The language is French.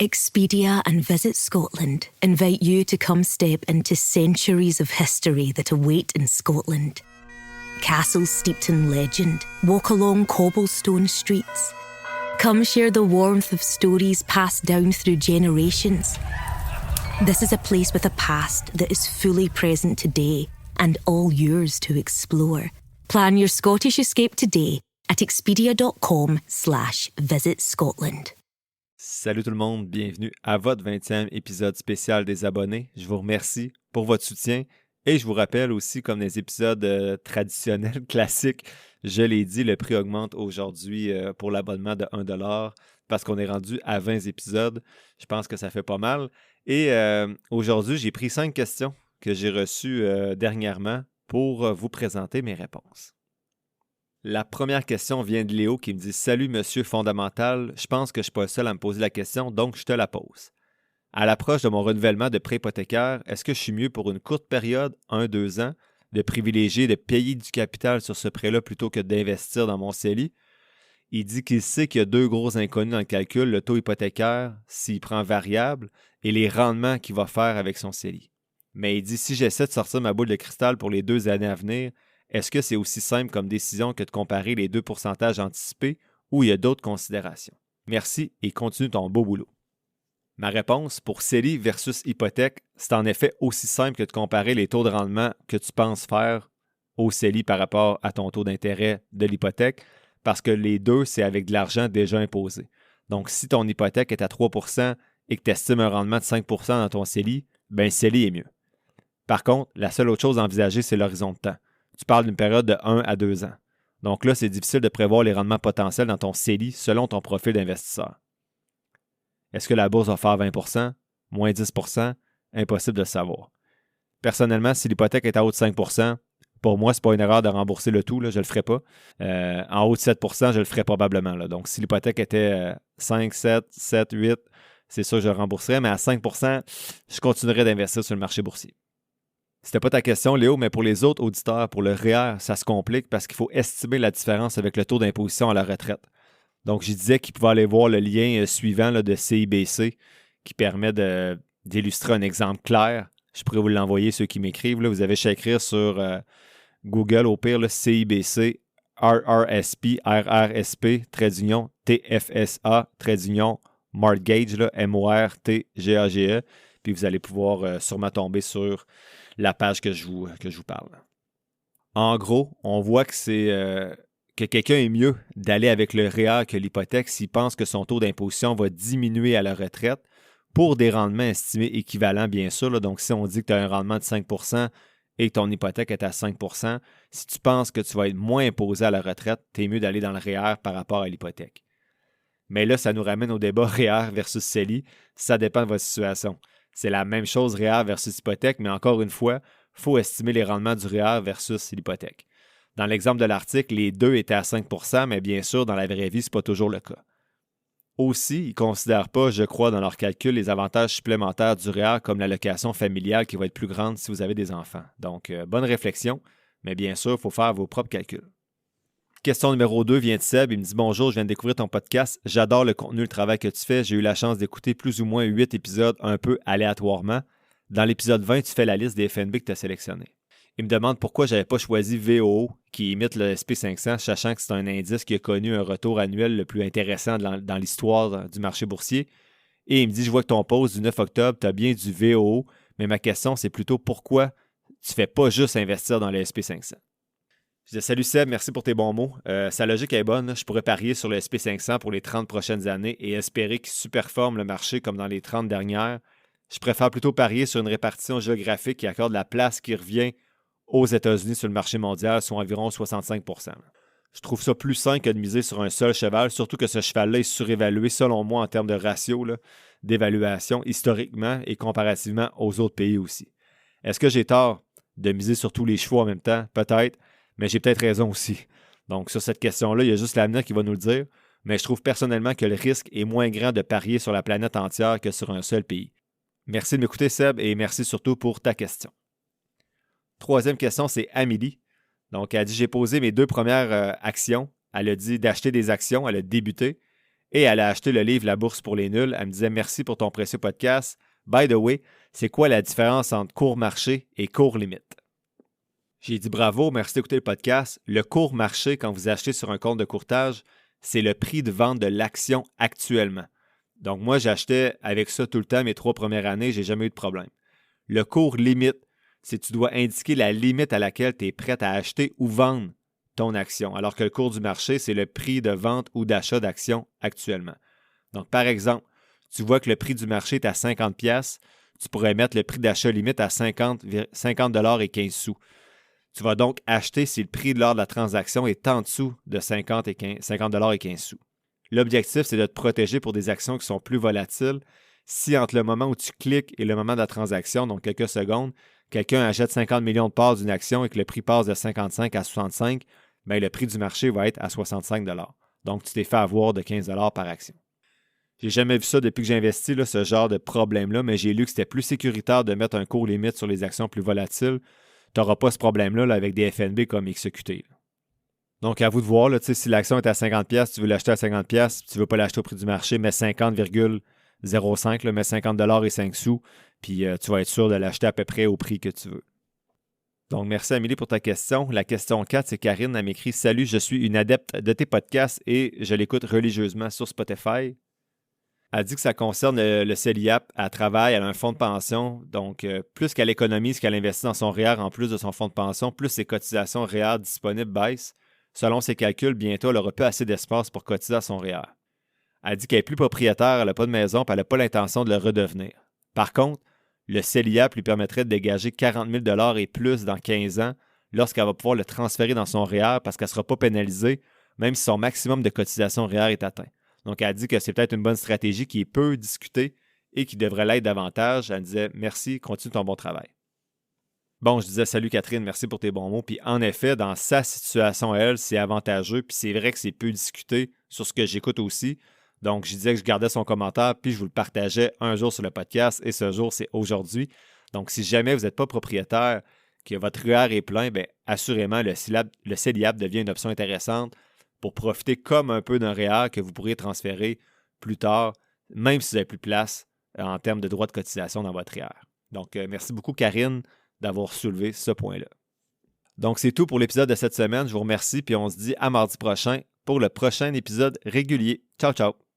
Expedia and Visit Scotland invite you to come step into centuries of history that await in Scotland. Castles steeped in legend walk along cobblestone streets. Come share the warmth of stories passed down through generations. This is a place with a past that is fully present today and all yours to explore. Plan your Scottish escape today at expedia.com/Visit Scotland. Salut tout le monde, bienvenue à votre 20e épisode spécial des abonnés. Je vous remercie pour votre soutien et je vous rappelle aussi, comme les épisodes traditionnels, classiques, je l'ai dit, le prix augmente aujourd'hui pour l'abonnement de 1$ parce qu'on est rendu à 20 épisodes. Je pense que ça fait pas mal. Et aujourd'hui, j'ai pris 5 questions que j'ai reçues dernièrement pour vous présenter mes réponses. La première question vient de Léo qui me dit « Salut Monsieur Fondamental, je pense que je ne suis pas le seul à me poser la question, donc je te la pose. À l'approche de mon renouvellement de prêt hypothécaire, est-ce que je suis mieux pour une courte période, 1-2 ans, de privilégier de payer du capital sur ce prêt-là plutôt que d'investir dans mon CELI? Il dit qu'il sait qu'il y a 2 gros inconnus dans le calcul, le taux hypothécaire, s'il prend variable, et les rendements qu'il va faire avec son CELI. Mais il dit « Si j'essaie de sortir ma boule de cristal pour les 2 années à venir, est-ce que c'est aussi simple comme décision que de comparer les 2 pourcentages anticipés ou il y a d'autres considérations? Merci et continue ton beau boulot. » Ma réponse pour CELI versus hypothèque, c'est en effet aussi simple que de comparer les taux de rendement que tu penses faire au CELI par rapport à ton taux d'intérêt de l'hypothèque, parce que les deux, c'est avec de l'argent déjà imposé. Donc, si ton hypothèque est à 3 % et que tu estimes un rendement de 5 % dans ton CELI, bien, CELI est mieux. Par contre, la seule autre chose à envisager, c'est l'horizon de temps. Tu parles d'une période de 1 à 2 ans. Donc là, c'est difficile de prévoir les rendements potentiels dans ton CELI selon ton profil d'investisseur. Est-ce que la bourse va faire 20 %, moins 10 %? Impossible de le savoir. Personnellement, si l'hypothèque est à haut de 5 %, pour moi, ce n'est pas une erreur de rembourser le tout, là, je ne le ferai pas. En haut de 7 % je le ferai probablement. Là. Donc, si l'hypothèque était 5, 7, 7, 8, c'est sûr que je le rembourserais, mais à 5 % je continuerai d'investir sur le marché boursier. C'était pas ta question, Léo, mais pour les autres auditeurs, pour le REER, ça se complique parce qu'il faut estimer la différence avec le taux d'imposition à la retraite. Donc, je disais qu'ils pouvaient aller voir le lien suivant là, de CIBC qui permet d'illustrer un exemple clair. Je pourrais vous l'envoyer, ceux qui m'écrivent. Là. Vous avez juste à écrire sur Google, au pire, là, CIBC, RRSP, trait d'union, TFSA, trait d'union, Mortgage, là, MORTGAGE. Puis vous allez pouvoir sûrement tomber sur la page que je vous parle. En gros, on voit que que quelqu'un est mieux d'aller avec le REER que l'hypothèque s'il pense que son taux d'imposition va diminuer à la retraite pour des rendements estimés équivalents, bien sûr. Là. Donc, si on dit que tu as un rendement de 5 % et que ton hypothèque est à 5 %, si tu penses que tu vas être moins imposé à la retraite, tu es mieux d'aller dans le REER par rapport à l'hypothèque. Mais là, ça nous ramène au débat REER versus CELI. Ça dépend de votre situation. C'est la même chose REER versus hypothèque, mais encore une fois, il faut estimer les rendements du REER versus l'hypothèque. Dans l'exemple de l'article, les deux étaient à 5 %, mais bien sûr, dans la vraie vie, ce n'est pas toujours le cas. Aussi, ils ne considèrent pas, je crois, dans leur calcul, les avantages supplémentaires du REER comme l'allocation familiale qui va être plus grande si vous avez des enfants. Donc, bonne réflexion, mais bien sûr, il faut faire vos propres calculs. Question numéro 2 vient de Seb. Il me dit « Bonjour, je viens de découvrir ton podcast. J'adore le contenu, le travail que tu fais. J'ai eu la chance d'écouter plus ou moins 8 épisodes un peu aléatoirement. Dans l'épisode 20, tu fais la liste des FNB que tu as sélectionnés. Il me demande pourquoi je n'avais pas choisi VOO qui imite le SP500, sachant que c'est un indice qui a connu un retour annuel le plus intéressant dans l'histoire du marché boursier. Et il me dit « Je vois que ton post du 9 octobre, tu as bien du VOO, mais ma question, c'est plutôt pourquoi tu ne fais pas juste investir dans le SP500. » Je dis « Salut Seb, merci pour tes bons mots. Sa logique est bonne. Je pourrais parier sur le SP500 pour les 30 prochaines années et espérer qu'il superforme le marché comme dans les 30 dernières. Je préfère plutôt parier sur une répartition géographique qui accorde la place qui revient aux États-Unis sur le marché mondial, soit environ 65 %. Je trouve ça plus sain que de miser sur un seul cheval, surtout que ce cheval-là est surévalué, selon moi, en termes de ratio d'évaluation historiquement et comparativement aux autres pays aussi. Est-ce que j'ai tort de miser sur tous les chevaux en même temps? Peut-être. Mais j'ai peut-être raison aussi. Donc, sur cette question-là, il y a juste l'avenir qui va nous le dire. Mais je trouve personnellement que le risque est moins grand de parier sur la planète entière que sur un seul pays. Merci de m'écouter, Seb, et merci surtout pour ta question. Troisième question, c'est Amélie. Donc, elle dit « J'ai posé mes 2 premières actions. Elle a dit d'acheter des actions. Elle a débuté. et elle a acheté le livre La bourse pour les nuls. Elle me disait « Merci pour ton précieux podcast. By the way, c'est quoi la différence entre cours marché et cours limite? » J'ai dit « Bravo, merci d'écouter le podcast. Le cours marché, quand vous achetez sur un compte de courtage, c'est le prix de vente de l'action actuellement. Donc moi, j'achetais avec ça tout le temps mes 3 premières années, j'ai jamais eu de problème. Le cours limite, c'est que tu dois indiquer la limite à laquelle tu es prêt à acheter ou vendre ton action, alors que le cours du marché, c'est le prix de vente ou d'achat d'actions actuellement. Donc, par exemple, tu vois que le prix du marché est à 50$, tu pourrais mettre le prix d'achat limite à 50 $ et 15 sous. Tu vas donc acheter si le prix lors de la transaction est en dessous de 50 $ et 15 sous. L'objectif, c'est de te protéger pour des actions qui sont plus volatiles. Si entre le moment où tu cliques et le moment de la transaction, donc quelques secondes, quelqu'un achète 50 millions de parts d'une action et que le prix passe de 55 à 65, bien, le prix du marché va être à 65 $. Donc, tu t'es fait avoir de 15 $ par action. J'ai jamais vu ça depuis que j'ai investi, ce genre de problème-là, mais j'ai lu que c'était plus sécuritaire de mettre un cours limite sur les actions plus volatiles. Tu n'auras pas ce problème-là avec des FNB comme XQT. Donc, à vous de voir, si l'action est à 50$, tu veux l'acheter à 50$, tu ne veux pas l'acheter au prix du marché, mets 50,05$, mets 50 $ et 5 sous, puis tu vas être sûr de l'acheter à peu près au prix que tu veux. Donc, merci Amélie pour ta question. La question 4, c'est Karine, elle m'écrit « Salut, je suis une adepte de tes podcasts et je l'écoute religieusement sur Spotify. » Elle dit que ça concerne le CELIAP. Elle travaille, elle a un fonds de pension. Donc, plus qu'elle économise qu'elle investit dans son REER en plus de son fonds de pension, plus ses cotisations REER disponibles baissent. Selon ses calculs, bientôt, elle n'aura plus assez d'espace pour cotiser à son REER. Elle dit qu'elle n'est plus propriétaire, elle n'a pas de maison, et elle n'a pas l'intention de le redevenir. Par contre, le CELIAP lui permettrait de dégager 40 000 $ et plus dans 15 ans lorsqu'elle va pouvoir le transférer dans son REER parce qu'elle ne sera pas pénalisée, même si son maximum de cotisation REER est atteint. Donc, elle dit que c'est peut-être une bonne stratégie qui est peu discutée et qui devrait l'être davantage. Elle disait « Merci, continue ton bon travail. » Bon, je disais « Salut Catherine, merci pour tes bons mots. » Puis en effet, dans sa situation à elle, c'est avantageux. Puis c'est vrai que c'est peu discuté sur ce que j'écoute aussi. Donc, je disais que je gardais son commentaire, puis je vous le partageais un jour sur le podcast, et ce jour, c'est aujourd'hui. Donc, si jamais vous n'êtes pas propriétaire, que votre REER est plein, bien, assurément, le CELIAP devient une option intéressante pour profiter comme un peu d'un REER que vous pourriez transférer plus tard, même si vous n'avez plus de place en termes de droits de cotisation dans votre REER. Donc, merci beaucoup, Karine, d'avoir soulevé ce point-là. Donc, c'est tout pour l'épisode de cette semaine. Je vous remercie, puis on se dit à mardi prochain pour le prochain épisode régulier. Ciao, ciao!